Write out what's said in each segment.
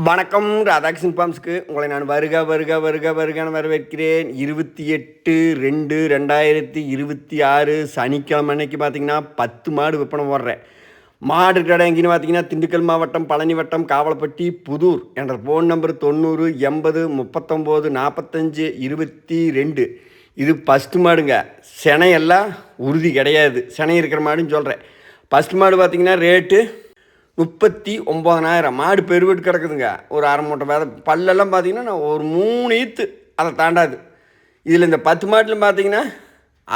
வணக்கம். ராதாகிருஷ்ணன் ஃபார்ம்ஸ்க்கு உங்களை நான் வருகன்னு வரவேற்கிறேன். 28/2/2026 சனிக்கிழமை அன்னைக்கு பார்த்தீங்கன்னா 10 மாடு விற்பனை போடுறேன். மாடு கடை எங்கேன்னு பார்த்தீங்கன்னா திண்டுக்கல் மாவட்டம், பழனி வட்டம், காவலப்பட்டி, புதூர். என்ற ஃபோன் நம்பர் 90 80 39 45 22. இது ஃபஸ்ட்டு மாடுங்க. செனையெல்லாம் உறுதி கிடையாது, செனை இருக்கிற மாடுன்னு சொல்கிறேன். ஃபஸ்ட்டு மாடு பார்த்தீங்கன்னா ரேட்டு 39,000. மாடு பெருவெட்டு கிடக்குதுங்க. ஒரு அரை மூட்டை வேத பல்லெல்லாம் பார்த்தீங்கன்னா நான் ஒரு 3 ஈத்து அதை தாண்டாது. இதில் இந்த 10 மாட்டில் பார்த்தீங்கன்னா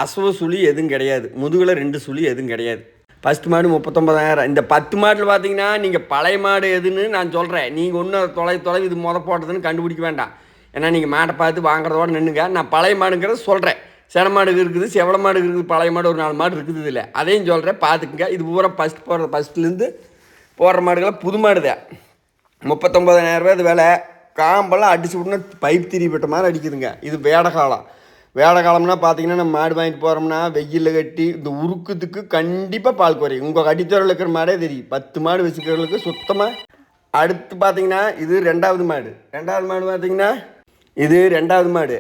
அசவ சுழி எதுவும் கிடையாது, முதுகில் 2 சுழி எதுவும் கிடையாது. ஃபஸ்ட்டு மாடு 39,000. இந்த 10 மாட்டில் பார்த்தீங்கன்னா நீங்கள் பழைய மாடு எதுன்னு நான் சொல்கிறேன். நீங்கள் ஒன்றும் தொலை இது போட்டதுன்னு கண்டுபிடிக்க வேண்டாம். ஏன்னா நீங்கள் மாட்டை பார்த்து வாங்குறதோட நின்றுங்க. நான் பழைய மாடுங்கிறத சொல்கிறேன். சென மாடு இருக்குது, செவள மாடு இருக்குது, பழைய மாடு ஒரு 4 மாடு இருக்குது. இதில் அதையும் சொல்கிறேன், பார்த்துக்குங்க. இது பூரா ஃபஸ்ட்லேருந்து போடுற மாடுகள்லாம் புது மாடு தான். 39,000 இது விலை. காம்பெல்லாம் அடிச்சு விட்னா பைப் திரிப்பட்ட மாதிரி அடிக்குதுங்க. இது வேடகாலம். வேடகாலம்னா பார்த்தீங்கன்னா நம்ம மாடு வாங்கிட்டு போகிறோம்னா வெயிலில் கட்டி இந்த உருக்குத்துக்கு கண்டிப்பாக பால் குறையும். உங்கள் கட்டித்தோரில் இருக்கிற மாடே தெரியும். 10 மாடு வச்சுக்கிறவங்களுக்கு சுத்தமாக. அடுத்து பார்த்தீங்கன்னா இது ரெண்டாவது மாடு பார்த்தீங்கன்னா இது ரெண்டாவது மாடு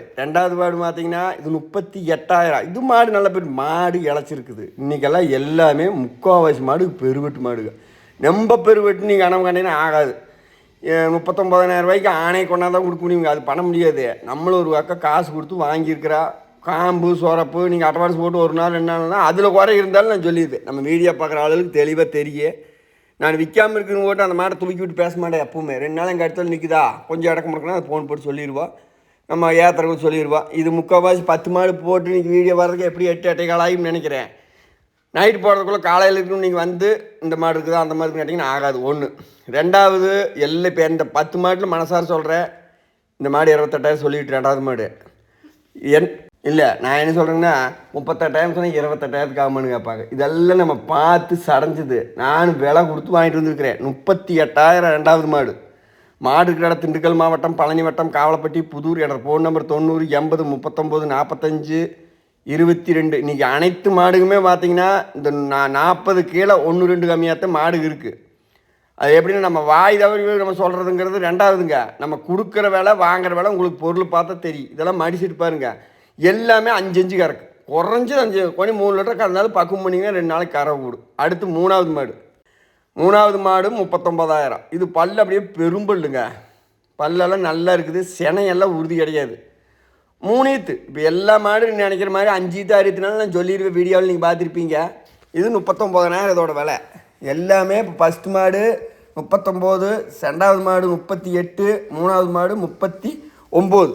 பார்த்தீங்கன்னா இது 38,000. இது மாடு நல்ல பேர் மாடு இழைச்சிருக்குது. இன்றைக்கெல்லாம் எல்லாமே முக்கால்வாசி மாடு பெருவெட்டு மாடுங்க. ரொம்ப பெருவெட்டு நீங்கள் கனவு கண்டிங்கன்னா ஆகாது. 39,000 ஆணை கொண்டாதான் கொடுக்க முடியுங்க. அது பண்ண முடியாது. நம்மளும் ஒரு பக்கம் காசு கொடுத்து வாங்கியிருக்கிறா. காம்பு சொரப்பு நீங்கள் அட்வான்ஸ் போட்டு ஒரு நாள் 2 நாள் தான் அதில் குறை இருந்தாலும் நான் சொல்லியிருப்பேன். நம்ம வீடியோ பார்க்குற ஆளுகளுக்கு தெளிவாக தெரியும். நான் விற்காமல் இருக்குன்னு போட்டு அந்த மாட்டை தூக்கி விட்டு பேச மாட்டேன் எப்பவுமே. 2 நாள் எங்கள் இடத்துல நிற்குதா கொஞ்சம் இடக்க முடிக்கணும், அது ஃபோன் போட்டு சொல்லிடுவோம். நம்ம ஏத்தரவுக்கு சொல்லிடுவோம். இது முக்கால்வாசி 10 மாடு போட்டு இன்றைக்கி வீடியோ வர்றதுக்கு எப்படி 8 காலாயின்னு நினைக்கிறேன். நைட்டு போடுறதுக்குள்ளே காலையில் இருக்கணும். நீங்கள் வந்து இந்த மாடு இருக்குதா அந்த மாதிரி கேட்டிங்கன்னா ஆகாது. ஒன்று. ரெண்டாவது எல்லாம் இப்போ இந்த 10 மாட்டில் மனசார சொல்கிறேன். இந்த மாடு 28,000 சொல்லிவிட்டு ரெண்டாவது மாடு இல்லை. நான் என்ன சொல்கிறேங்கன்னா 38,000 சொன்னால் 28,000 ஆகுமான்னு கேட்பாங்க. இதெல்லாம் நம்ம பார்த்து சடைஞ்சிது. நான் விலை கொடுத்து வாங்கிட்டு வந்துருக்கிறேன். 38,000 ரெண்டாவது மாடு. மாடு இருக்கிற திண்டுக்கல் மாவட்டம், பழனி வட்டம், காவலப்பட்டி, புதூர். என்ற ஃபோன் நம்பர் 90 80 39 45 22. இன்றைக்கி அனைத்து மாடுக்குமே பார்த்தீங்கன்னா இந்த 40 கீழே 1-2 கம்மியாகத்தான் மாடு இருக்குது. அது எப்படின்னா நம்ம வாய் தவறி நம்ம சொல்கிறதுங்கிறது ரெண்டாவதுங்க. நம்ம கொடுக்குற வேலை வாங்குற வேலை உங்களுக்கு பொருள் பார்த்தா தெரியும். இதெல்லாம் மடிச்சிட்டு பாருங்க. எல்லாமே 5 கறக்கு. குறைஞ்சது 5 கொஞ்சம் 3 லிட்டர் கறந்தாலும் பக்குவம் பண்ணிங்கன்னா 2 நாளைக்கு கறவை கூடும். அடுத்து மூணாவது மாடு 39,000. இது பல் அப்படியே பெரும்பல்லுங்க. பல்லெல்லாம் நல்லா இருக்குது. செனையெல்லாம் உறுதி கிடையாது. 3 ஈத்து. இப்போ எல்லா மாடும் நினைக்கிற மாதிரி 5 ஈத்து 6 ஈத்துனாலும் நான் சொல்லிடுவேன். வீடியோவில் நீங்கள் பார்த்துருப்பீங்க. இது 39,000 இதோட விலை. எல்லாமே இப்போ ஃபஸ்ட்டு மாடு 39, ரெண்டாவது மாடு 38, மூணாவது மாடு 39.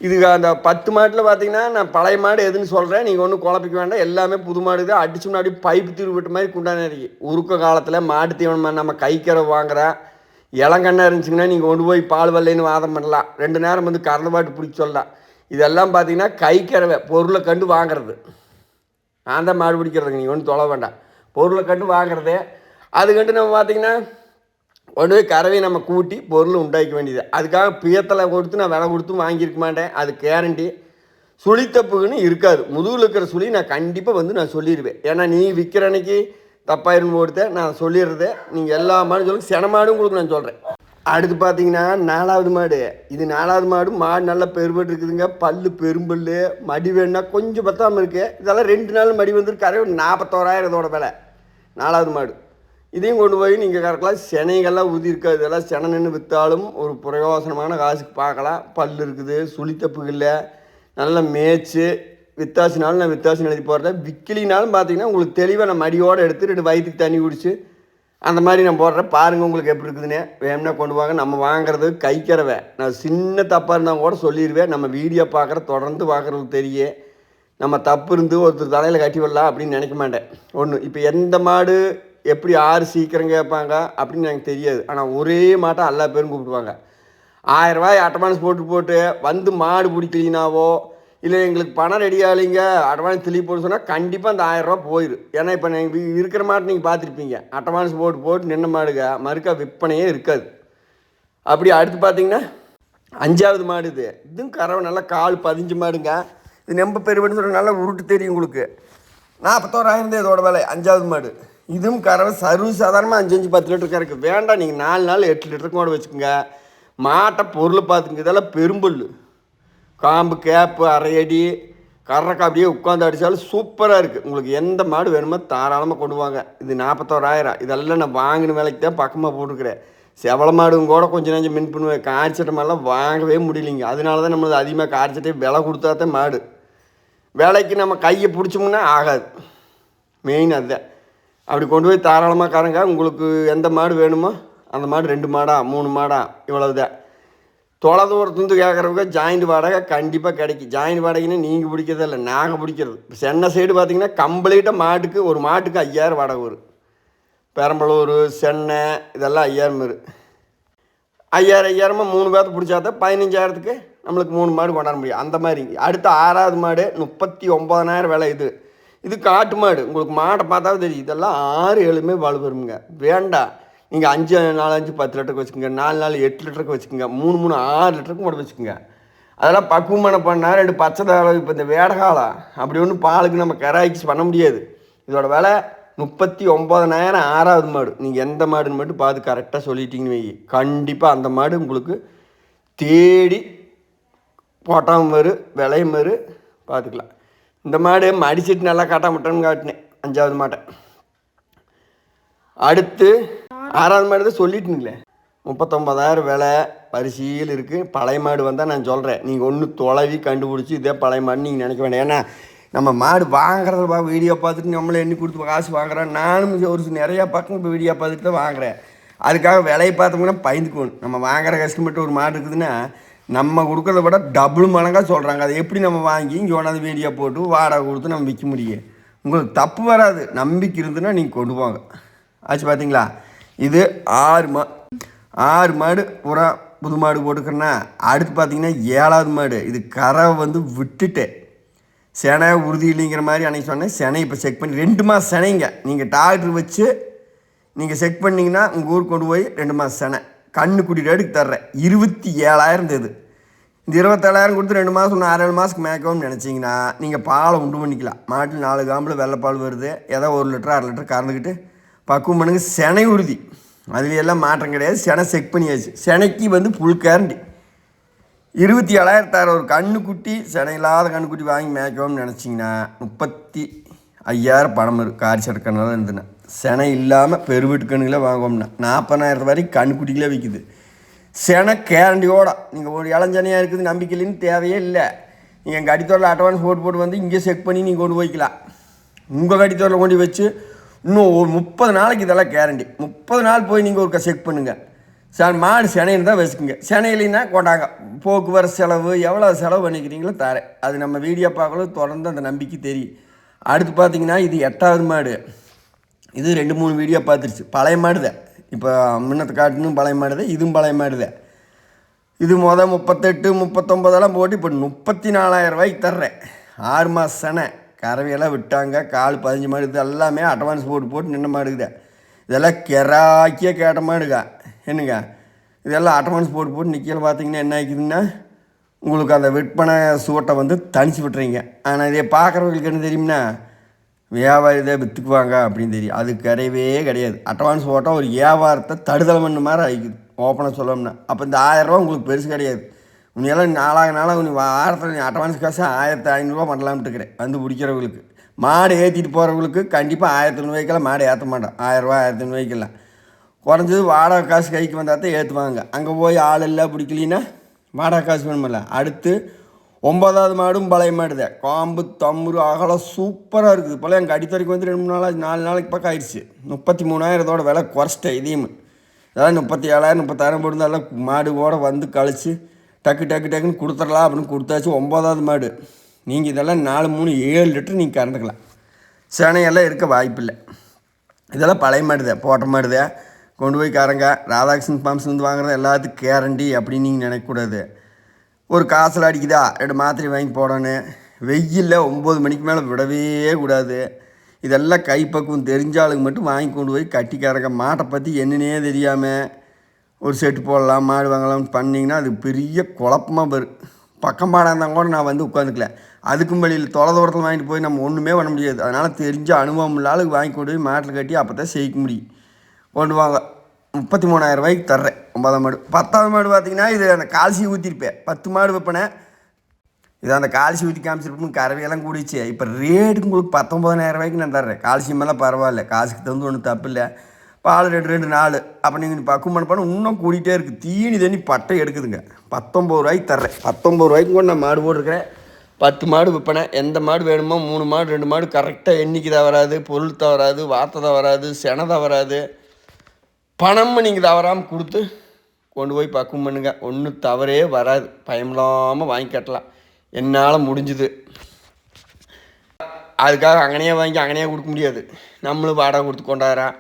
இதுக்கு அந்த 10 மாட்டில் பார்த்தீங்கன்னா நான் பழைய மாடு எதுன்னு சொல்கிறேன். நீங்கள் ஒன்றும் குழப்பிக்க வேண்டாம். எல்லாமே புது மாடு தான். அடிச்சு முன்னாடி பைப்பு திருவிட்ட மாதிரி குண்டான இருக்கு. உருக்க காலத்தில் மாட்டு தீவனம் நம்ம கைக்கரை வாங்குறேன். இளங்கண்ணா இருந்துச்சுங்கன்னா நீங்கள் கொண்டு போய் பால் வெள்ளைன்னு வாதம் பண்ணலாம். 2 நேரம் வந்து கறந்த பாட்டு பிடிச்சி சொல்லலாம். இதெல்லாம் பார்த்தீங்கன்னா கைக்கறவை பொருளை கண்டு வாங்கிறது. நான் தான் மாடு பிடிக்கிறதுங்க. நீங்கள் ஒன்றும் தொலை வேண்டாம். பொருளை கண்டு வாங்குறது. அது கண்டு நம்ம பார்த்திங்கன்னா கொண்டு போய் கறவையை நம்ம கூட்டி பொருள் உண்டாக்க வேண்டியது. அதுக்காக பியத்தலை கொடுத்து நான் விலை கொடுத்து வாங்கியிருக்க மாட்டேன். அது கேரண்டி. சுழித்தப்புக்குன்னு இருக்காது. முதுகில் இருக்கிற சுழி நான் கண்டிப்பாக வந்து நான் சொல்லிடுவேன். ஏன்னா நீ விற்கிற அன்னைக்கு தப்பாயிருந்து போடுத்தேன் நான் சொல்லிடுறது. நீங்கள் எல்லா மாடும் சொல்லி சென மாடும் உங்களுக்கு நான் சொல்கிறேன். அடுத்து பார்த்தீங்கன்னா 4வது மாடு. இது 4வது மாடு. மாடு நல்லா பெருபட்டு இருக்குதுங்க. பல்லு பெரும்பல். மடி வேணுன்னா கொஞ்சம் பத்தாமல் இருக்குது. இதெல்லாம் 2 நாள் மடி வந்துருக்கு. கரை 41,000 இதோட விலை. 4வது மாடு. இதையும் கொண்டு போய் நீங்கள் கறக்கலாம். செனைகள்லாம் ஊதி இருக்காது. இதெல்லாம் செனை நின்று விற்றாலும் ஒரு பிரயோசனமான காசுக்கு பார்க்கலாம். பல் இருக்குது, சுழித்தப்பு இல்லை, நல்லா மேய்ச்சி வித்தாசினாலும் நான் வித்தாசின்னு எழுதி போடுறேன். விக்கிலினாலும் பார்த்தீங்கன்னா உங்களுக்கு தெளிவாக நான் மடியோடு எடுத்து 2 வயிற்றுக்கு தண்ணி குடிச்சு அந்த மாதிரி நான் போடுறேன். பாருங்கள் உங்களுக்கு எப்படி இருக்குதுன்னு. வேணும்னா கொண்டு வாங்க. நம்ம வாங்குறது கைக்கிறவை. நான் சின்ன தப்பாக இருந்தால் கூட சொல்லிடுவேன். நம்ம வீடியோ பார்க்குற தொடர்ந்து பார்க்குறதுக்கு தெரியும். நம்ம தப்பு இருந்து ஒருத்தர் தலையில் கட்டி விடலாம் அப்படின்னு நினைக்க மாட்டேன். ஒன்று. இப்போ எந்த மாடு எப்படி ஆறு சீக்கிரம் கேட்பாங்க அப்படின்னு எனக்கு தெரியாது. ஆனால் ஒரே மாட்டை எல்லா பேரும் கூப்பிடுவாங்க. 1000 ரூபாய் அட்வான்ஸ் போட்டு வந்து மாடு பிடிக்கலினாவோ இல்லை எங்களுக்கு பணம் ரெடி ஆகலைங்க அட்வான்ஸ் போட்டு சொன்னால் கண்டிப்பாக அந்த 1000 ரூபா போயிடும். ஏன்னா இப்போ நீங்கள் இருக்கிற மாட்டு நீங்கள் பார்த்துருப்பீங்க. அட்வான்ஸ் போட்டு நின்ன மாடுங்க மறுக்கா விற்பனையே இருக்காது. அப்படி அடுத்து பார்த்தீங்கன்னா 5வது மாடு. இதுவும் கறவை நல்லா கால் 15 மாடுங்க. இது நம்ப பெருவென்னு சொல்கிற நல்லா உருட்டு தெரியும் உங்களுக்கு. 41,000 இதோட விலை. 5வது மாடு. இதுவும் கறவை சர்வ சாதாரணமாக 5-10 லிட்டர் கறக்கு. வேண்டாம் நீங்கள் 4 நாள் 8 லிட்டருக்கு கூட வச்சுக்கோங்க. மாட்டை பொருள் பார்த்துங்க, இதெல்லாம் பெரும்புல், காம்பு கேப்பு அரை அடி கறக்க அப்படியே உட்காந்து அடித்தாலும் சூப்பராக இருக்குது. உங்களுக்கு எந்த மாடு வேணுமோ தாராளமாக கொண்டு வாங்க. இது 41,000. இதெல்லாம் நான் வாங்கின வேலைக்கு தான் பக்கமாக போட்டுருக்கிறேன். செவல மாடுங்க கூட கொஞ்சம் நஞ்சம் மின் பண்ணுவேன். காய்ச்சட்ட மாடெல்லாம் வாங்கவே முடியலைங்க. அதனால தான் நம்மளுக்கு அதிகமாக காய்ச்சட்டே விலை கொடுத்தா தான் மாடு. வேலைக்கு நம்ம கையை பிடிச்சோம்னா ஆகாது. மெயின் அதுதான். அப்படி கொண்டு போய் தாராளமாக காரங்க. உங்களுக்கு எந்த மாடு வேணுமோ அந்த மாடு 2 மாடா 3 மாடா இவ்வளவுதான். தொலைதூரத்துலேருந்து கேட்குறவங்க ஜாயிண்ட் வாடகை கண்டிப்பாக கிடைக்கும். ஜாயிண்ட் வாடகைன்னு நீங்கள் பிடிக்கிறதே இல்லை, நாங்கள் பிடிக்கிறது. இப்போ சென்னை சைடு பார்த்திங்கன்னா கம்ப்ளீட்டாக மாட்டுக்கு ஒரு மாட்டுக்கு 5000 வாடகை வரும். பெரம்பலூர் சென்னை இதெல்லாம் 5000 வரும். 5000 3 பேர்த்து பிடிச்சா தான் 15,000க்கு நம்மளுக்கு 3 மாடு கொண்டாட முடியும். அந்த மாதிரி அடுத்த 6வது மாடு 39,000 விலை. இது காட்டு மாடு. உங்களுக்கு மாடை பார்த்தாவே தெரியும். இதெல்லாம் 6-7 வலு வருங்க. வேண்டாம், நீங்கள் 5 10 லிட்டருக்கு வச்சுக்கோங்க, 4 8 லிட்டருக்கு வச்சுக்கோங்க, 3 6 லிட்டருக்கும் கூட வச்சுக்கோங்க. அதெல்லாம் பக்குவமான பண்ணால் 2 பச்சை தாள. இப்போ இந்த வேடகாலம் அப்படி ஒன்றும் பாலுக்கு நம்ம கராய்ச்சி பண்ண முடியாது. இதோட விலை 39,000 6வது மாடு. நீங்கள் எந்த மாடுன்னு மட்டும் பார்த்து கரெக்டாக சொல்லிட்டீங்கன்னு வை, கண்டிப்பாக அந்த மாடு உங்களுக்கு தேடி போட்டாமல் வரும், விலையும் வரும், பார்த்துக்கலாம். இந்த மாடு மடிச்சிட்டு நல்லா காட்டாமட்டேன்னு காட்டினேன் 5வது மாட்டை. அடுத்து 6வது மாடு தான் சொல்லிட்டுங்களே, 39,000 விலை பரிசீல் இருக்குது. பழைய மாடு வந்தால் நான் சொல்கிறேன், நீங்கள் ஒன்று தொலைவி கண்டுபிடிச்சி இதே பழைய மாடு நீங்கள் நினைக்க வேண்டாம். ஏன்னா நம்ம மாடு வாங்குறத வீடியோ பார்த்துட்டு நம்மளை எண்ணி கொடுத்து காசு வாங்குறேன். நானும் ஒரு நிறையா பக்கம் இப்போ வீடியோ பார்த்துட்டு தான் வாங்குகிறேன். அதுக்காக விலையை பார்த்தோம்னா பயந்துக்கணும். நம்ம வாங்குற கஷ்டப்பட்டு ஒரு மாடு இருக்குதுன்னா நம்ம கொடுக்குறத விட டபுள் மடங்காக சொல்கிறாங்க. அதை எப்படி நம்ம வாங்கி இங்கே ஒன்றாந்து வீடியோ போட்டு வாடகை கொடுத்து நம்ம விற்க முடியும்? உங்களுக்கு தப்பு வராது. நம்பிக்கை இருந்துன்னா நீங்கள் கொண்டு போங்க. ஆச்சு பார்த்தீங்களா? இது 6 மாடு பூரா புது மாடு போட்டுக்கிறேன்னா, அடுத்து பார்த்தீங்கன்னா 7வது மாடு. இது கரை விட்டுட்டேன். செனை உறுதி இல்லைங்கிற மாதிரி அன்றைக்கி சொன்னேன். செனை இப்போ செக் பண்ணி 2 மாதம் செனைங்க. நீங்கள் டாக்டர் வச்சு நீங்கள் செக் பண்ணிங்கன்னா உங்கள் ஊருக்கு கொண்டு போய் 2 மாதம் செனை கண்ணுக்குடி ரேட்டுக்கு தர்றேன். 27,000 இது. இந்த 27,000 கொடுத்து 2 மாதம் ஒன்று 6-7 மாதத்துக்கு மேய்க்கணும்னு நினச்சிங்கன்னா நீங்கள் பாலை உண்டு பண்ணிக்கலாம். மாட்டில் 4 காம்பில் வெள்ளைப்பால் வருது. ஏதோ 1 லிட்டர் 1/2 லிட்டர் கறந்துக்கிட்டு பக்குவம் பண்ணுங்க. செனை உறுதி, அதில் எல்லாம் மாற்றம் கிடையாது. செனை செக் பண்ணியாச்சு. செனைக்கு புல் கேரண்டி. 27,000 தர ஒரு கண்ணுக்குட்டி, செனை இல்லாத கண்ணுக்குட்டி வாங்கி மேய்க்கணும்னு நினச்சிங்கன்னா 35,000 பணம் இருக்குது. காரி சடுக்கனால இருந்துன்னா செனை இல்லாமல் பெருவீட்டு கண்ணுகளே வாங்கோம்னா 40,000 வரைக்கும் கண்ணுக்குட்டிகளே விற்கிது. செனை கேரண்டியோட. நீங்கள் ஒரு இளஞ்சனையாக இருக்குது நம்பிக்கை இல்லைன்னு தேவையே இல்லை. நீங்கள் எங்கள் அடித்தோரில் அட்வான்ஸ் போட்டு இங்கே செக் பண்ணி நீங்கள் கொண்டு போய்க்கலாம். உங்கள் அடித்தோரில் கொண்டு வச்சு இன்னும் ஒரு 30 நாளைக்கு இதெல்லாம் கேரண்டி. 30 நாள் போய் நீங்கள் ஒருக்கா செக் பண்ணுங்கள். சார் மாடு செனைன்னு தான் வச்சுக்கோங்க. செனை இல்லைன்னா கொண்டாங்க. போக்குவரத்து செலவு எவ்வளோ செலவு பண்ணிக்கிறீங்களோ தரேன். அது நம்ம வீடியோ பார்க்கணும், தொடர்ந்து அந்த நம்பிக்கை தெரியும். அடுத்து பார்த்தீங்கன்னா இது 8வது மாடு. இது 2-3 வீடியோ பார்த்துருச்சு. பழைய மாடு தான். இப்போ முன்னத்தை காட்டுன்னு பழைய மாடு தான். இதுவும் பழைய மாடு தான். இது 38 39 போட்டு இப்போ 34,000 ரூபாய்க்கு தர்றேன். 6 மாதம் செனை கறவையெல்லாம் விட்டாங்க. கால் 15 மாடு. இது எல்லாமே அட்வான்ஸ் போட்டு நின்ன மாடுக்குதான். இதெல்லாம் கெராக்கியாக கேட்ட மாடுங்க. என்னங்க இதெல்லாம் அட்வான்ஸ் போட்டு நிற்கல. பார்த்தீங்கன்னா என்ன ஆகிக்குதுன்னா உங்களுக்கு அந்த விற்பனை சூட்டை தனிச்சு விட்டுறீங்க. ஆனால் இதை பார்க்குறவங்களுக்கு என்ன தெரியும்னா வியாபாரி இதை விற்றுக்குவாங்க அப்படின்னு தெரியும். அது கிடையவே கிடையாது. அட்வான்ஸ் போட்டால் ஒரு வியாபாரத்தை தடுதல் பண்ண மாதிரி ஆகிக்குது ஓப்பனாக சொல்லணும்னா. அப்போ இந்த 1000 ரூபா உங்களுக்கு பெருசு கிடையாது. உன்னையெல்லாம் நாளாக நீ வாரத்தில் நீ அட்வான்ஸ் காசு 1500 பண்ணலாம்ட்டு இருக்கிறேன். பிடிக்கிறவங்களுக்கு மாடு ஏற்றிட்டு போகிறவங்களுக்கு கண்டிப்பாக 1500 மாடு ஏற்ற மாட்டோம். 1000 ரூபா 1500 குறைஞ்சது வாடகை காசு கைக்கு வந்தால் தான் ஏற்றுவாங்க. அங்கே போய் ஆள் இல்லை பிடிக்கலின்னா வாடகை காசு வேணுமில்ல. அடுத்து 9வது மாடும் பழைய மாடு தான். காம்பு தம்புரு அகலம் சூப்பராக இருக்குது. இப்போலாம் எங்கள் அடித்தரைக்கு 4 நாளைக்கு பக்கம் ஆயிடுச்சு. 33,000 விலை குறைச்சிட்டேன். இதையும் அதாவது 37,000 36,000 போட்டுருந்தாலும் மாடு கூட கழிச்சு டக்குன்னு கொடுத்துடலாம் அப்படின்னு கொடுத்தாச்சு. 9வது மாடு. நீங்கள் இதெல்லாம் 4 3 7 லிட்டர் நீங்கள் கறந்துக்கலாம். செனையெல்லாம் இருக்க வாய்ப்பில்லை. இதெல்லாம் பழைய மாடு தான், போட்ட மாடு தான். கொண்டு போய் காரங்க ராதாகிருஷ்ணன் ஃபார்ம்ஸ்லேருந்து வாங்குறது எல்லாத்துக்கும் கேரண்டி அப்படின்னு நீங்கள் நினைக்கக்கூடாது. ஒரு காசில் அடிக்குதா 2 மாத்திரை வாங்கி போடணும். வெயிலில் 9 மணிக்கு மேலே விடவே கூடாது. இதெல்லாம் கைப்பக்குவம் தெரிஞ்சாலுக்கு மட்டும் வாங்கி கொண்டு போய் கட்டிக்காரங்க. மாட்டை பற்றி என்னன்னே தெரியாமல் ஒரு செட்டு போடலாம் மாடு வாங்கலாம்னு பண்ணிங்கன்னா அது பெரிய குழப்பமாக வரும். பக்கம் பாடாக இருந்தால் கூட நான் உட்காந்துக்கல. அதுக்கும் வழியில் தூரத்தில் வாங்கிட்டு போய் நம்ம ஒன்றுமே பண்ண முடியாது. அதனால் தெரிஞ்ச அனுபவம் இல்லாத வாங்கி கொண்டு போய் மாட்டில் கட்டி அப்போ தான் செய்ய முடியும். கொண்டு வாங்க. 33,000 ரூபாய்க்கு தர்றேன். 9ஆம் மாடு. 10ஆவது மாடு பார்த்தீங்கன்னா இது அந்த கால்சி ஊற்றிருப்பேன். 10 மாடு வைப்பேனே. இது அந்த கால்சி ஊற்றி காமிச்சிருப்போம். கறவையெல்லாம் கூடிச்சு. இப்போ ரேட்டுக்கு உங்களுக்கு 19,000 ரூபாய்க்கு நான் தர்றேன். கால்சியமெல்லாம் பரவாயில்ல, காசுக்கு தகுந்து ஒன்றும் தப்பு இல்லை. பால் 2 4 அப்போ நீங்கள் பக்குவம் பண்ண இன்னும் கூடிகிட்டே இருக்குது. தீனி தண்ணி பட்டை எடுக்குதுங்க. 19 ரூபாய்க்கு தர்றேன். 19 ரூபாய்க்கு கூட நான் மாடு போட்டிருக்கிறேன். 10 மாடு விற்பனை. எந்த மாடு வேணுமோ 3 மாடு 2 மாடு கரெக்டாக எண்ணிக்கை தவறாது, பொருள் தவறாது, வார்த்தை தவறாது, செனை தவறாது. பணமும் நீங்கள் தவறாமல் கொடுத்து கொண்டு போய் பக்குவம் பண்ணுங்க. ஒன்றும் தவறே வராது. பயமில்லாமல் வாங்கி கட்டலாம். என்னால் முடிஞ்சுது. அதுக்காக அங்கனையே வாங்கி அங்கனையே கொடுக்க முடியாது. நம்மளும் வாடகை கொடுத்து கொண்டாடுறோம்.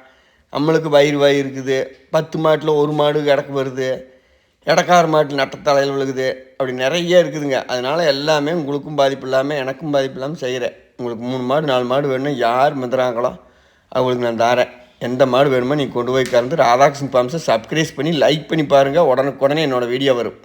நம்மளுக்கு வயிறு இருக்குது. 10 மாட்டில் 1 மாடு கிடக்கு வருது. இடக்கார மாட்டில் நட்டத்தலையில் விழுகுது. அப்படி நிறைய இருக்குதுங்க. அதனால் எல்லாமே உங்களுக்கும் பாதிப்பு இல்லாமல் எனக்கும் பாதிப்பு இல்லாமல் செய்கிறேன். உங்களுக்கு 3 மாடு 4 மாடு வேணும் யார் மிந்துறாங்களோ அவங்களுக்கு நான் தரேன். எந்த மாடு வேணுமோ நீங்கள் கொண்டு போய் கறந்து ராதாகிருஷ்ணன் ஃபார்ம்ஸை சப்ஸ்கிரைப் பண்ணி லைக் பண்ணி பாருங்கள். உடனுக்குடனே என்னோடய வீடியோ வரும்.